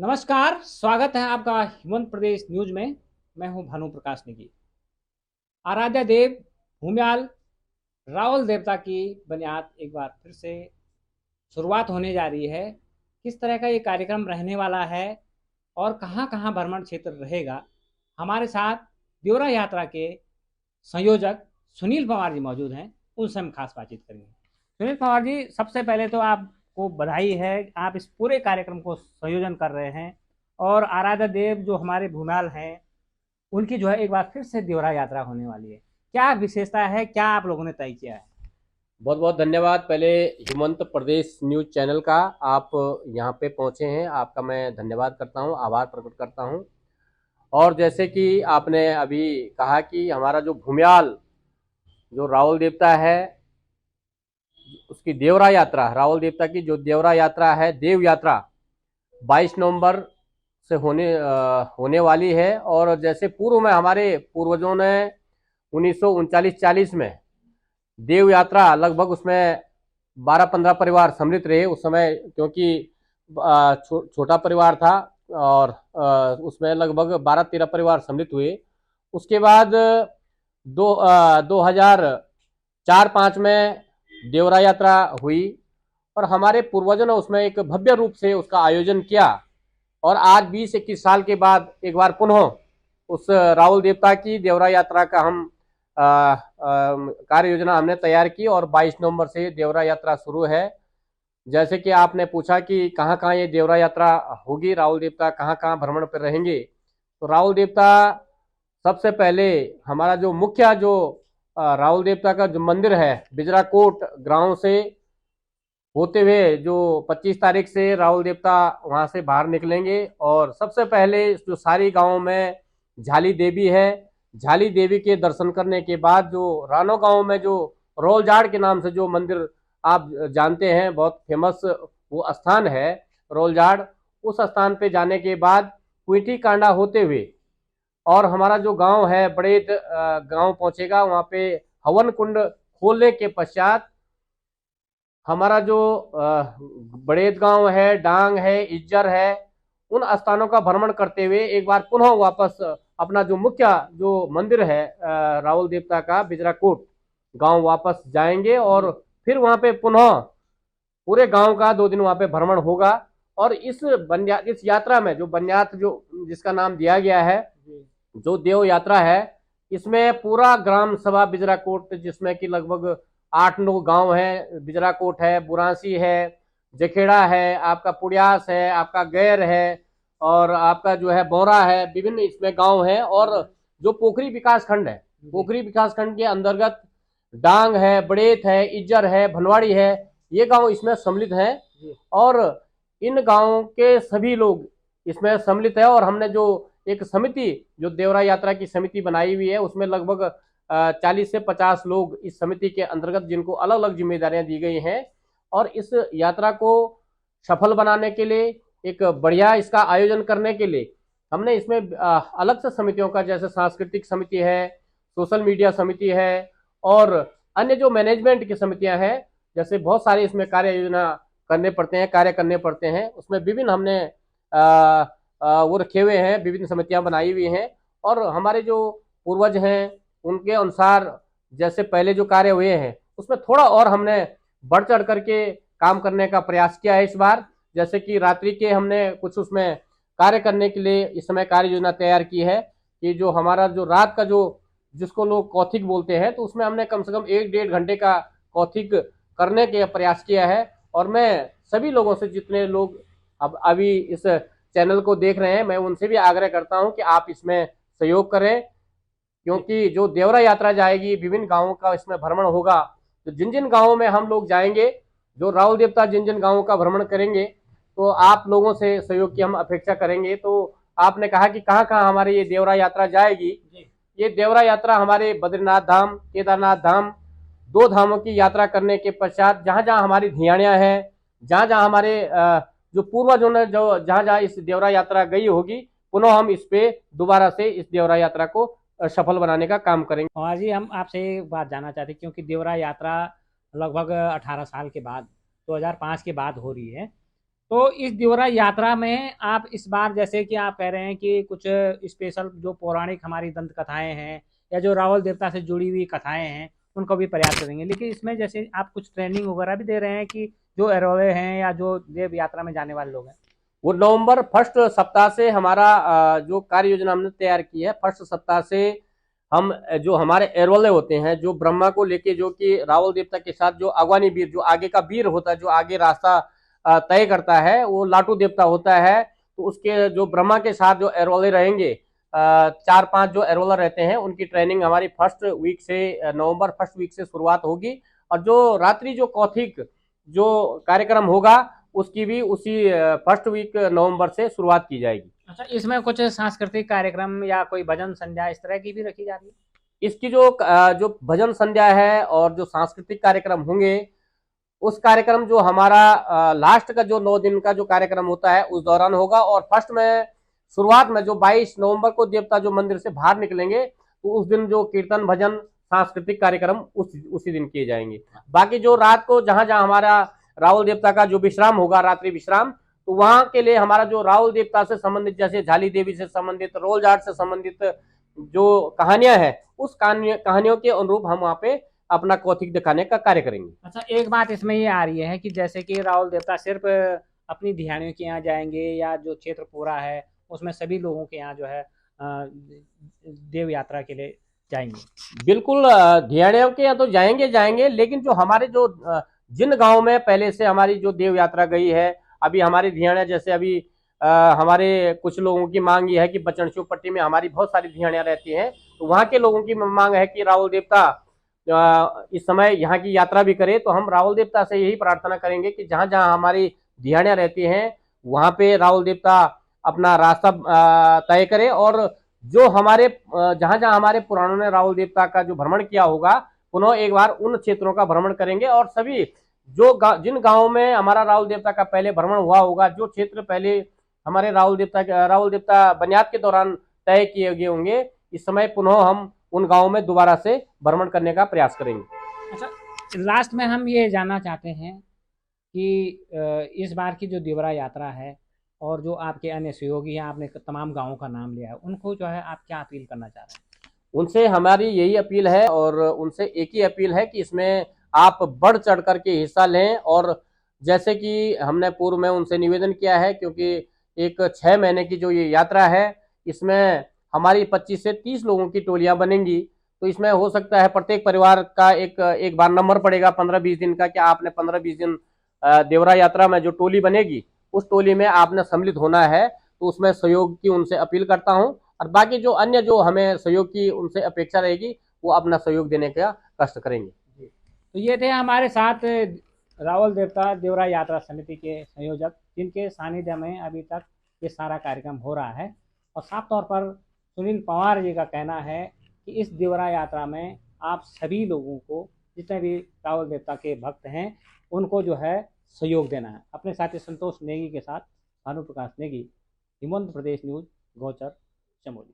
नमस्कार, स्वागत है आपका हिमंत प्रदेश न्यूज में। मैं हूं भानु प्रकाश नेगी। आराध्य देव भूम्याल रावल देवता की बुनियाद एक बार फिर से शुरुआत होने जा रही है। किस तरह का ये कार्यक्रम रहने वाला है और कहां-कहां भ्रमण क्षेत्र रहेगा, हमारे साथ देवरा यात्रा के संयोजक सुनील पवार जी मौजूद हैं। उनसे हम खास बातचीत करेंगे। सुनील पवार जी, सबसे पहले तो आपको बधाई है, आप इस पूरे कार्यक्रम को संयोजन कर रहे हैं और आराध्य देव जो हमारे भूम्याल हैं, उनकी जो है एक बार फिर से देवरा यात्रा होने वाली है। क्या विशेषता है, क्या आप लोगों ने तय किया है? बहुत बहुत धन्यवाद। पहले हिमंत प्रदेश न्यूज चैनल का आप यहाँ पे पहुँचे हैं, आपका मैं धन्यवाद करता हूँ, आभार प्रकट करता हूँ। और जैसे कि आपने अभी कहा कि हमारा जो भूम्याल जो रावल देवता है, उसकी देवरा यात्रा, रावल देवता की जो देवरा यात्रा है, देव यात्रा 22 नवंबर से होने वाली है। और जैसे पूर्व में हमारे पूर्वजों ने 1939-40 में देव यात्रा लगभग उसमें 12-15 परिवार सम्मिलित रहे उस समय, क्योंकि छोटा परिवार था और उसमें लगभग 12-13 परिवार सम्मिलित हुए। उसके बाद 2004-5 में देवरा यात्रा हुई और हमारे पूर्वजों ने उसमें एक भव्य रूप से उसका आयोजन किया। और आज 20-21 साल के बाद एक बार पुनः उस रावल देवता की देवरा यात्रा का हम कार्य योजना हमने तैयार की और 22 नवंबर से देवरा यात्रा शुरू है। जैसे कि आपने पूछा कि कहाँ कहाँ ये देवरा यात्रा होगी, रावल देवता कहाँ कहाँ भ्रमण पर रहेंगे, तो रावल देवता सबसे पहले हमारा जो मुख्य जो रावल देवता का जो मंदिर है, बिजराकोट गांव से होते हुए जो 25 तारीख से रावल देवता वहां से बाहर निकलेंगे। और सबसे पहले जो सारी गांव में झाली देवी है, झाली देवी के दर्शन करने के बाद जो रानो गांव में जो रोलजाड़ के नाम से जो मंदिर आप जानते हैं, बहुत फेमस वो स्थान है रोलजाड़, उस स्थान पे जाने के बाद कुइटी कांडा होते हुए और हमारा जो गांव है बड़ेद गांव पहुंचेगा। वहां पे हवन कुंड खोलने के पश्चात हमारा जो बड़ेद गांव है, डांग है, इज्जर है, उन स्थानों का भ्रमण करते हुए एक बार पुनः वापस अपना जो मुख्य जो मंदिर है रावल देवता का बिजराकोट गांव वापस जाएंगे। और फिर वहां पे पुनः पूरे गांव का 2 दिन वहां पे भ्रमण होगा। और इस यात्रा में जो बन्यात जो जिसका नाम दिया गया है, जो देव यात्रा है, इसमें पूरा ग्राम सभा बिजराकोट, जिसमें कि लगभग 8-9 गांव है, बिजराकोट है, बुरांसी है, जखेड़ा है, आपका पुड़ियास है, आपका गैर है और आपका जो है बोरा है, विभिन्न इसमें गांव है। और जो पोखरी विकास खंड है, पोखरी विकास खंड के अंतर्गत डांग है, बड़ेत है, इज्जर है, भनवाड़ी है, ये गांव इसमें सम्मिलित हैं। और इन गांवों के सभी लोग इसमें सम्मिलित है। और हमने जो एक समिति जो देवरा यात्रा की समिति बनाई हुई है, उसमें लगभग 40 से 50 लोग इस समिति के अंतर्गत, जिनको अलग अलग जिम्मेदारियां दी गई हैं। और इस यात्रा को सफल बनाने के लिए, एक बढ़िया इसका आयोजन करने के लिए हमने इसमें अलग से समितियों का, जैसे सांस्कृतिक समिति है, सोशल मीडिया समिति है और अन्य जो मैनेजमेंट की समितियां हैं, जैसे बहुत सारे इसमें कार्य योजना करने पड़ते हैं, कार्य करने पड़ते हैं, उसमें विभिन्न हमने वो रखे हुए हैं, विभिन्न समितियां बनाई हुई हैं। और हमारे जो पूर्वज हैं उनके अनुसार जैसे पहले जो कार्य हुए हैं, उसमें थोड़ा और हमने बढ़ चढ़ करके काम करने का प्रयास किया है इस बार। जैसे कि रात्रि के हमने कुछ उसमें कार्य करने के लिए इस समय कार्य योजना तैयार की है कि जो हमारा जो रात का जो जिसको लोग कौथिक बोलते हैं, तो उसमें हमने कम से कम 1-1.5 घंटे का कौथिक करने के प्रयास किया है। और मैं सभी लोगों से, जितने लोग अब अभी इस चैनल को देख रहे हैं, मैं उनसे भी आग्रह करता हूं कि आप इसमें सहयोग करें, क्योंकि जो देवरा यात्रा जाएगी, विभिन्न गांवों का इसमें भ्रमण होगा। तो जिन जिन गांवों में हम लोग जाएंगे, जो रावल देवता जिन जिन गांवों का भ्रमण करेंगे, तो आप लोगों से सहयोग की हम अपेक्षा करेंगे। तो आपने कहा कि कहाँ कहाँ हमारी ये देवरा यात्रा जाएगी। ये देवरा यात्रा हमारे बद्रीनाथ धाम, केदारनाथ धाम, 2 धामों की यात्रा करने के पश्चात जहाँ जहाँ हमारी धियाणियाँ हैं, जहाँ जहाँ हमारे जो पूर्वजों ने जो जहाँ जहाँ इस देवरा यात्रा गई होगी, पुनः हम इस पे दोबारा से इस देवरा यात्रा को सफल बनाने का काम करेंगे। और जी, हम आपसे एक बात जानना चाहते हैं, क्योंकि देवरा यात्रा लगभग 18 साल के बाद, 2005 के बाद हो रही है। तो इस देवरा यात्रा में आप इस बार जैसे कि आप कह रहे हैं कि कुछ स्पेशल जो पौराणिक हमारी दंत कथाएं हैं या जो रावल देवता से जुड़ी हुई कथाएं हैं उनको भी प्रयास करेंगे, लेकिन इसमें जैसे आप कुछ ट्रेनिंग वगैरह भी दे रहे हैं कि जो एरोले हैं या जो देव यात्रा में जाने वाले लोग हैं। वो नवंबर फर्स्ट सप्ताह से हमारा जो कार्य योजना हमने तैयार की है, फर्स्ट सप्ताह से हम जो हमारे एरोले होते हैं, जो ब्रह्मा को लेके, जो कि रावल देवता के साथ जो अगवानी वीर, जो आगे का वीर होता है, जो आगे रास्ता तय करता है, वो लाटू देवता होता है। तो उसके जो ब्रह्मा के साथ जो एरोले रहेंगे, 4-5 जो एरोलर रहते हैं, उनकी ट्रेनिंग हमारी फर्स्ट वीक से, नवंबर फर्स्ट वीक से शुरुआत होगी। और जो रात्रि जो कौथिक जो कार्यक्रम होगा, उसकी भी उसी फर्स्ट वीक नवंबर से शुरुआत की जाएगी। अच्छा, इसमें कुछ सांस्कृतिक कार्यक्रम या कोई भजन संध्या इस तरह की भी रखी जा रही है? इसकी जो भजन संध्या है और जो सांस्कृतिक कार्यक्रम होंगे, उस कार्यक्रम जो हमारा लास्ट का जो 9 दिन का जो कार्यक्रम होता है उस दौरान होगा। और फर्स्ट में शुरुआत में जो 22 नवंबर को देवता जो मंदिर से बाहर निकलेंगे, तो उस दिन जो कीर्तन भजन सांस्कृतिक कार्यक्रम उसी दिन किए जाएंगे। बाकी जो रात को जहां जहां हमारा रावल देवता का जो विश्राम होगा, रात्रि विश्राम, तो वहां के लिए हमारा जो रावल देवता से संबंधित, जैसे झाली देवी से संबंधित, रोल जाट से संबंधित जो कहानियां हैं, उस कहानियों के अनुरूप हम वहां पे अपना कौथिक दिखाने का कार्य करेंगे। अच्छा, एक बात इसमें ये आ रही है कि जैसे कि रावल देवता सिर्फ अपनी धियानियों के यहाँ जाएंगे या जो क्षेत्र पूरा है उसमें सभी लोगों के यहाँ जो है देव यात्रा के लिए जाएंगे? बिल्कुल, धियाणियों के यहाँ तो जाएंगे जाएंगे, लेकिन जो हमारे जो जिन गांव में पहले से हमारी जो देव यात्रा गई है, अभी हमारी धियाणियां, जैसे अभी हमारे कुछ लोगों की मांग ये है कि बचनशु पट्टी में हमारी बहुत सारी धियाणियां रहती हैं, तो वहां के लोगों की मांग है कि रावल देवता इस समय यहाँ की यात्रा भी करे। तो हम रावल देवता से यही प्रार्थना करेंगे कि जहां जहां हमारी धियाणियां रहती हैं, वहां पे रावल देवता अपना रास्ता तय करे। और जो हमारे जहां जहां हमारे पुराणों ने रावल देवता का जो भ्रमण किया होगा, पुनः एक बार उन क्षेत्रों का भ्रमण करेंगे। और सभी जिन गांवों में हमारा रावल देवता का पहले भ्रमण हुआ होगा, जो क्षेत्र पहले हमारे रावल देवता बनियाद के दौरान तय किए गए होंगे, इस समय पुनः हम उन गांवों में दोबारा से भ्रमण करने का प्रयास करेंगे। अच्छा, लास्ट में हम ये जानना चाहते हैं कि इस बार की जो देवरा यात्रा है और जो आपके अन्य सहयोगी हैं, आपने तमाम गांवों का नाम लिया है, उनको जो है आप क्या अपील करना चाह रहे हैं? उनसे हमारी यही अपील है, और उनसे एक ही अपील है कि इसमें आप बढ़ चढ़ करके हिस्सा लें। और जैसे कि हमने पूर्व में उनसे निवेदन किया है, क्योंकि एक 6 महीने की जो ये यात्रा है, इसमें हमारी 25 से 30 लोगों की टोलियां बनेंगी। तो इसमें हो सकता है प्रत्येक परिवार का एक बार नंबर पड़ेगा 15-20 दिन का, कि आपने 15-20 दिन देवरा यात्रा में जो टोली बनेगी, उस टोली में आपने सम्मिलित होना है। तो उसमें सहयोग की उनसे अपील करता हूं। और बाकी जो अन्य जो हमें सहयोग की उनसे अपेक्षा रहेगी, वो अपना सहयोग देने का कष्ट करेंगे। तो ये थे हमारे साथ रावल देवता देवरा यात्रा समिति के संयोजक, जिनके सानिध्य में अभी तक ये सारा कार्यक्रम हो रहा है। और साफ तौर पर सुनील पंवार जी का कहना है कि इस देवरा यात्रा में आप सभी लोगों को, जितने भी रावल देवता के भक्त हैं, उनको जो है सहयोग देना है। अपने साथी संतोष नेगी के साथ भानु प्रकाश नेगी, हिमंत प्रदेश न्यूज, गौचर, चमोली।